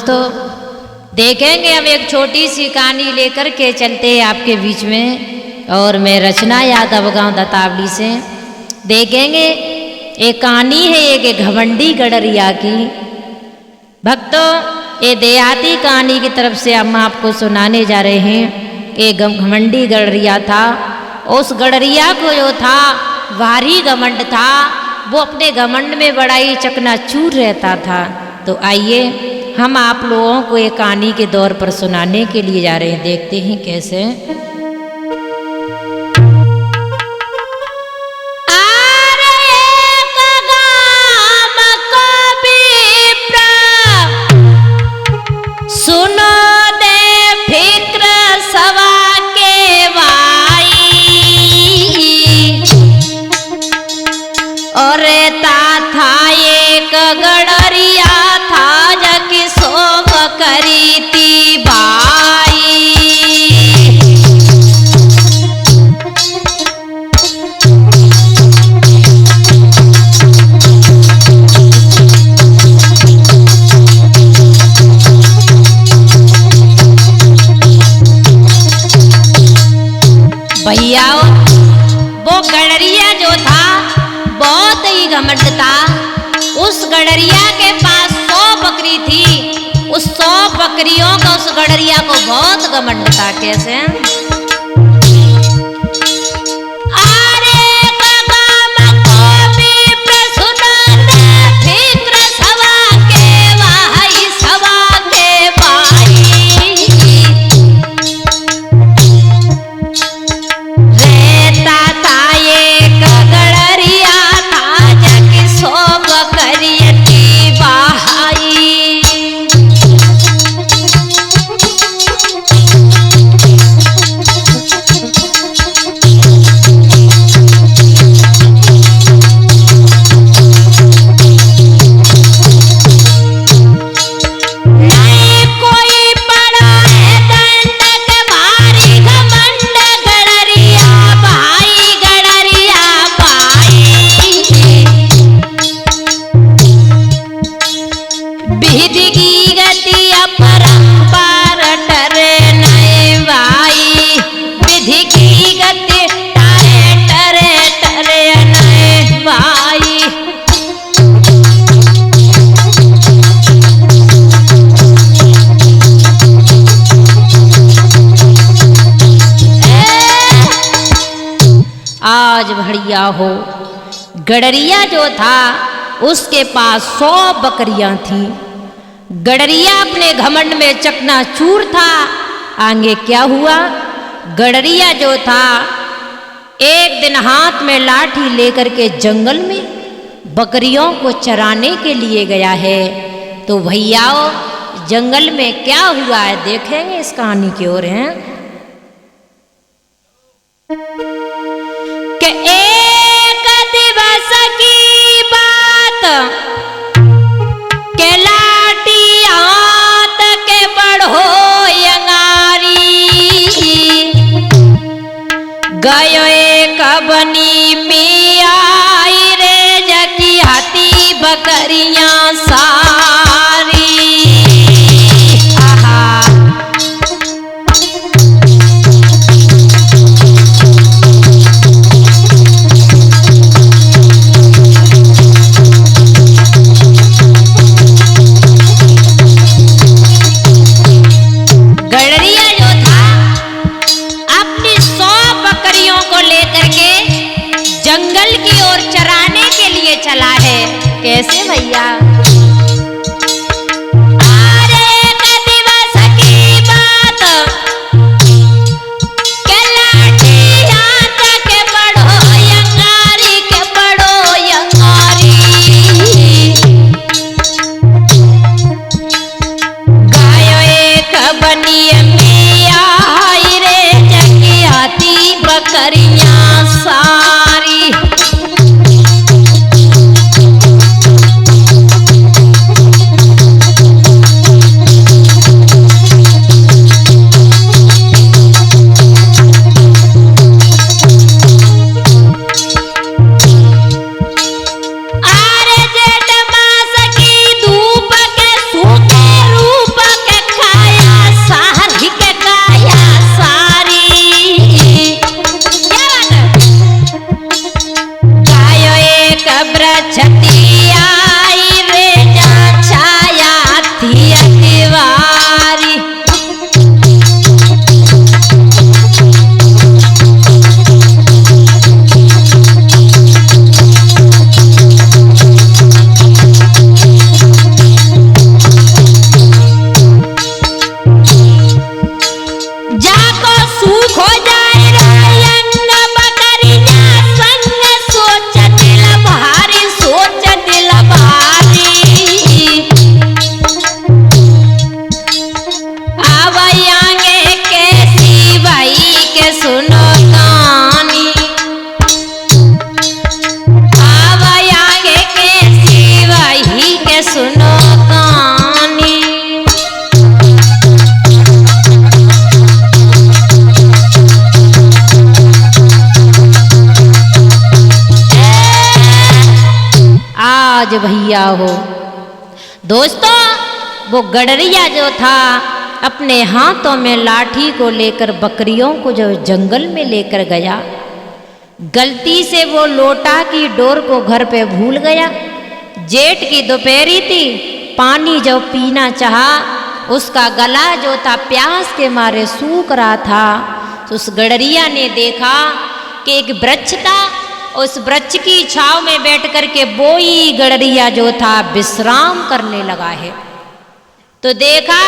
दोस्तों, देखेंगे हम एक छोटी सी कहानी लेकर के चलते हैं आपके बीच में। और मैं रचना यादव गांव दतावली से देखेंगे एक कहानी है एक घमंडी गडरिया की। भक्तों, ये देहाती कहानी की तरफ से हम आपको सुनाने जा रहे हैं। एक घमंडी गडरिया था। उस गडरिया को जो था भारी घमंड था, वो अपने घमंड में बड़ा ही चकनाचूर रहता था। तो आइए हम आप लोगों को एक कहानी के दौर पर सुनाने के लिए जा रहे हैं। देखते हैं कैसे। सुनो दे फिक्र सवा के भाई, और था एक गडरिया था जकी सोब करी थी भाई। भैया वो गडरिया जो था बहुत ही घमंड था। उस गडरिया के पास 100 बकरी थी। उस 100 बकरियों का उस गडरिया को बहुत घमंड था। कैसे? आज बढ़िया हो, गडरिया जो था उसके पास 100 बकरियां थी। गडरिया अपने घमंड में चकनाचूर था। आगे क्या हुआ? गडरिया जो था एक दिन हाथ में लाठी लेकर के जंगल में बकरियों को चराने के लिए गया है। तो भैयाओ, जंगल में क्या हुआ है देखेंगे इस कहानी की ओर हैं। कि एक दिवस की बात के लाठी हाथ के बढ़ो यंगारी, गयो एक बनी में आई रे जकी हाथी बकरियां सारी। जंगल की ओर चराने के लिए चला है। कैसे भैया? बकरियां सारी आज भैया हो। दोस्तों वो गडरिया जो था अपने हाथों में लाठी को लेकर बकरियों को जो जंगल में लेकर गया, गलती से वो लोटा की डोर को घर पे भूल गया। जेठ की दोपहरी थी, पानी जो पीना चाहा, उसका गला जो था प्यास के मारे सूख रहा था। तो उस गडरिया ने देखा कि एक वृक्ष था, उस वृक्ष की छांव में बैठ कर के वही गडरिया जो था विश्राम करने लगा है। तो देखा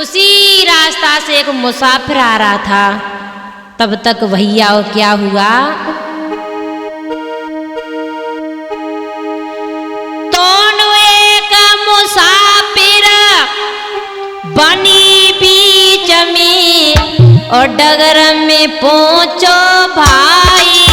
उसी रास्ता से एक मुसाफिर आ रहा था। तब तक भैया क्या हुआ, तो एक मुसाफिर बनी बीच में और डगर में पहुंचो भाई।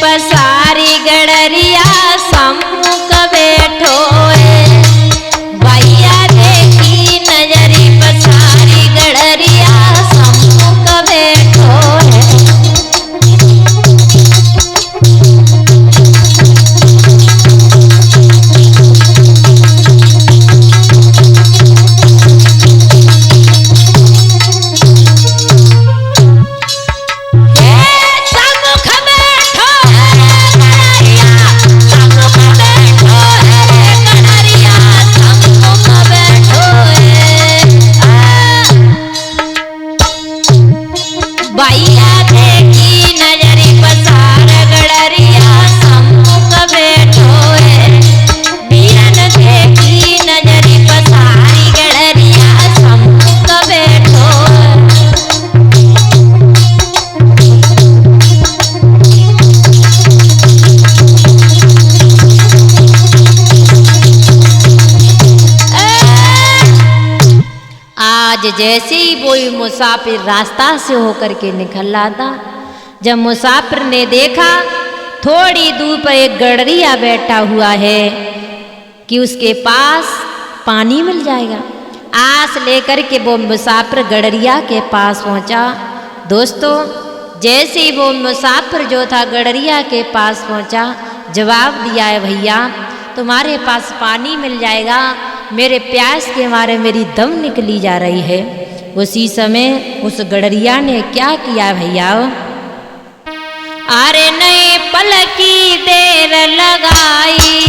पसारी गडरिया सम्मुख बैठो है, भैया देखी नजरी पसारी गडरिया सम्मुख बैठो है। जैसे ही वो मुसाफिर रास्ता से होकर के निकल रहा था, जब मुसाफिर ने देखा थोड़ी दूर पर एक गडरिया बैठा हुआ है कि उसके पास पानी मिल जाएगा, आस लेकर के वो मुसाफिर गडरिया के पास पहुंचा। दोस्तों जैसे ही वो मुसाफिर जो था गडरिया के पास पहुंचा, जवाब दिया है भैया तुम्हारे पास पानी मिल जाएगा, मेरे प्यास के मारे मेरी दम निकली जा रही है। उसी समय उस गडरिया ने क्या किया भैया, अरे नहीं पल की देर लगाई,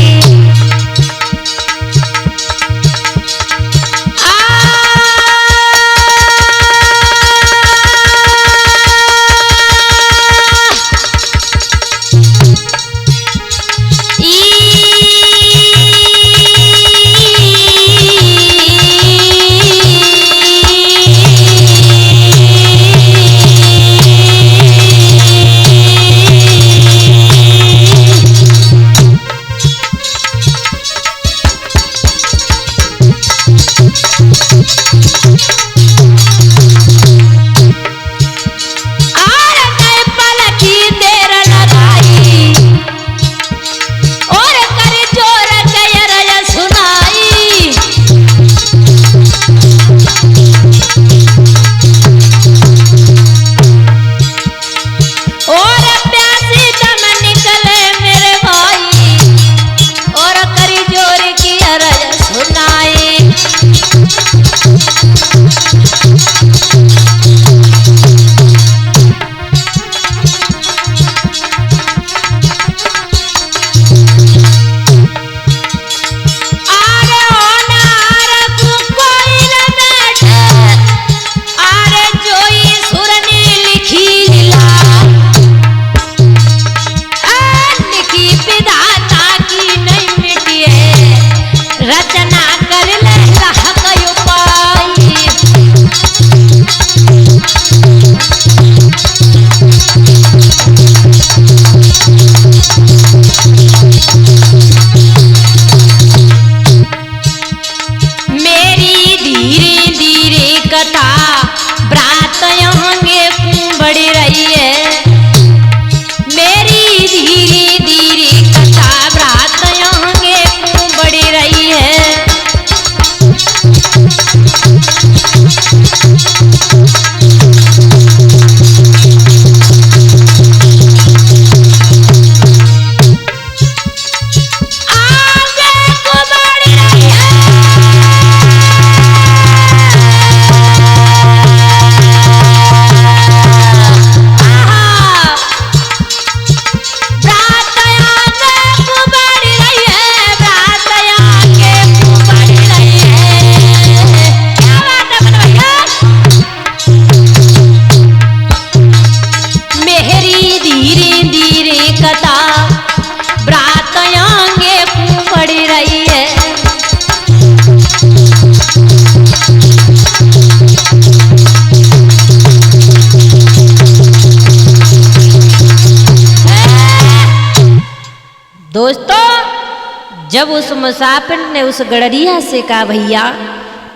दोस्तों, जब उस मुसाफिर ने उस गडरिया से कहा, भैया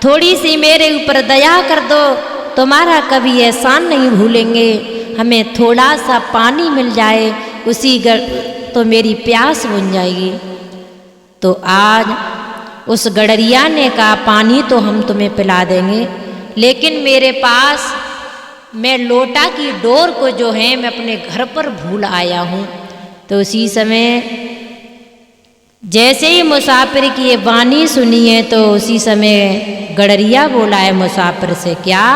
थोड़ी सी मेरे ऊपर दया कर दो, तुम्हारा कभी एहसान नहीं भूलेंगे, हमें थोड़ा सा पानी मिल जाए, तो मेरी प्यास बुझ जाएगी। तो आज उस गडरिया ने कहा, पानी तो हम तुम्हें पिला देंगे, लेकिन मेरे पास मैं लोटा की डोर को जो है मैं अपने घर पर भूल आया हूँ। तो उसी समय जैसे ही मुसाफिर की ये वाणी सुनी है, तो उसी समय गडरिया बोला है मुसाफिर से, क्या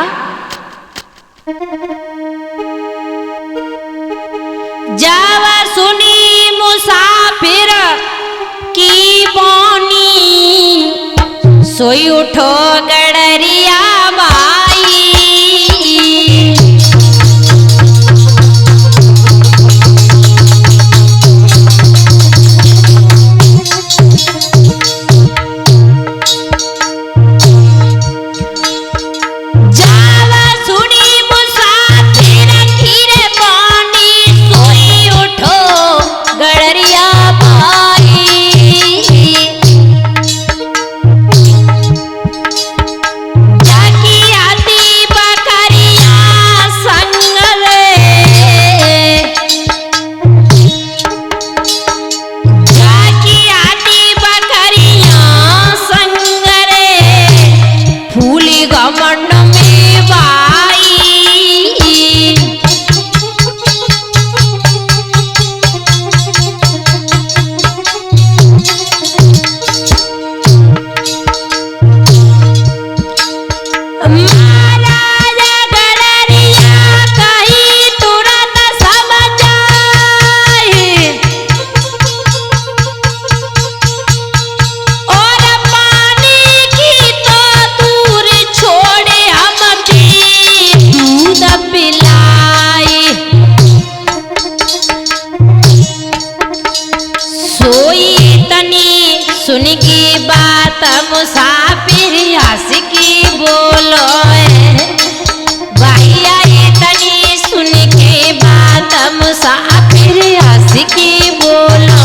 जावा सुनी मुसाफिर की वाणी, सोई उठो गडरिया बाई। सुन की बात मुसाफिर हंस की बोलो भैया, इतनी सुन की बात मुसाफिर हंस की बोलो।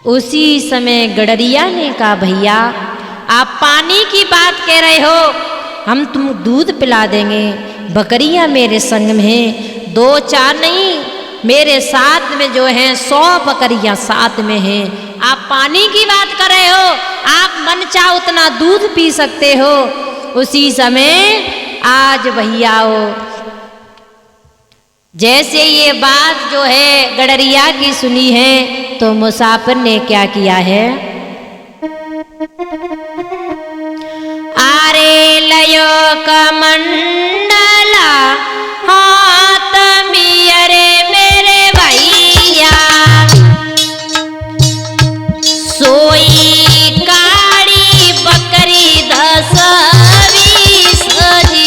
उसी समय गडरिया ने कहा, भैया आप पानी की बात कह रहे हो, हम तुम दूध पिला देंगे, बकरियां मेरे संग में हैं, 2-4 नहीं, मेरे साथ में जो हैं 100 बकरियां साथ में हैं। आप पानी की बात कर रहे हो, आप मन चाहो उतना दूध पी सकते हो। उसी समय आज भैया जैसे ये बात जो है गडरिया की सुनी है, तो मुसाफिर ने क्या किया है, आरे लयो कमंडला हाथ में, अरे मेरे भैया सोई काड़ी बकरी 10-20 जी।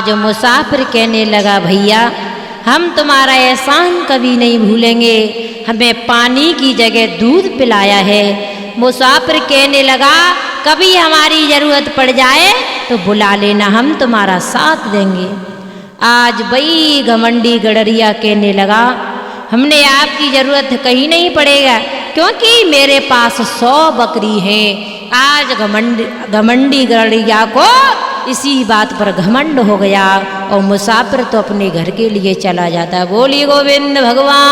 आज मुसाफिर कहने लगा, भैया हम तुम्हारा एहसान कभी नहीं भूलेंगे, हमें पानी की जगह दूध पिलाया है। मुसाफिर कहने लगा, कभी हमारी ज़रूरत पड़ जाए तो बुला लेना, हम तुम्हारा साथ देंगे। आज वही घमंडी गडरिया कहने लगा, हमने आपकी ज़रूरत कहीं नहीं पड़ेगा, क्योंकि मेरे पास 100 बकरी है। आज घमंडी गडरिया को इसी बात पर घमंड हो गया और मुसाफिर तो अपने घर के लिए चला जाता। बोली गोविंद भगवान।